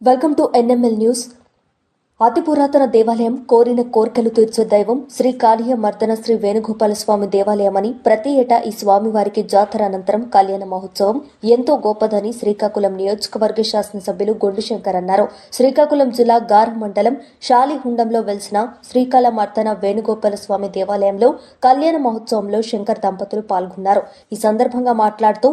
Welcome to NML news. అతి పురాతన దేవాలయం, కోరిన కోర్కెలు తీర్చే దైవం శ్రీ కాళీయ మర్దన శ్రీ వేణుగోపాల స్వామి దేవాలయమని ప్రతి ఏటా ఈ స్వామివారికి జాతర అనంతరం కళ్యాణ మహోత్సవం ఎంతో గొప్పదని శ్రీకాకుళం నియోజకవర్గ శాసనసభ్యులు గొండుశంకర్ అన్నారు. శ్రీకాకుళం జిల్లా గారం మండలం షాలిహుండంలో వెలిసిన శ్రీకాళ మర్దన వేణుగోపాల స్వామి దేవాలయంలో కళ్యాణ మహోత్సవంలో శంకర్ దంపతులు పాల్గొన్నారు. ఈ సందర్భంగా మాట్లాడుతూ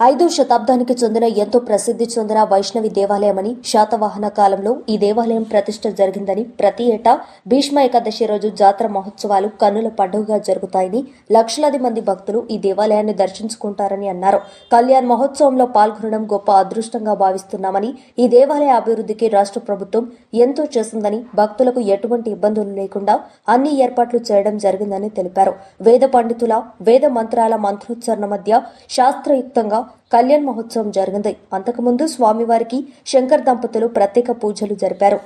5వ శతాబ్దానికి చెందిన ఎంతో ప్రసిద్ధి చెందిన వైష్ణవి దేవాలయమని, శాతవాహన కాలంలో ఈ దేవాలయం ప్రతిష్ఠ జరిగిందని, ప్రతి ఏటా భీష్మ ఏకాదశి రోజు జాతర మహోత్సవాలు కన్నుల పండుగగా జరుగుతాయని, లక్షలాది మంది భక్తులు ఈ దేవాలయాన్ని దర్శించుకుంటారని అన్నారు. కళ్యాణ్ మహోత్సవంలో పాల్గొనడం గొప్ప అదృష్టంగా భావిస్తున్నామని, ఈ దేవాలయ అభివృద్ధికి రాష్ట్ర ప్రభుత్వం ఎంతో చేసిందని, భక్తులకు ఎటువంటి ఇబ్బందులు లేకుండా అన్ని ఏర్పాట్లు చేయడం జరిగిందని తెలిపారు. వేద పండితుల వేద మంత్రాల మంత్రోచ్చారణ మధ్య శాస్త్రయుక్తంగా కళ్యాణ్ మహోత్సవం జరిగింది. అంతకుముందు స్వామివారికి శంకర్ దంపతులు ప్రత్యేక పూజలు జరిపారు.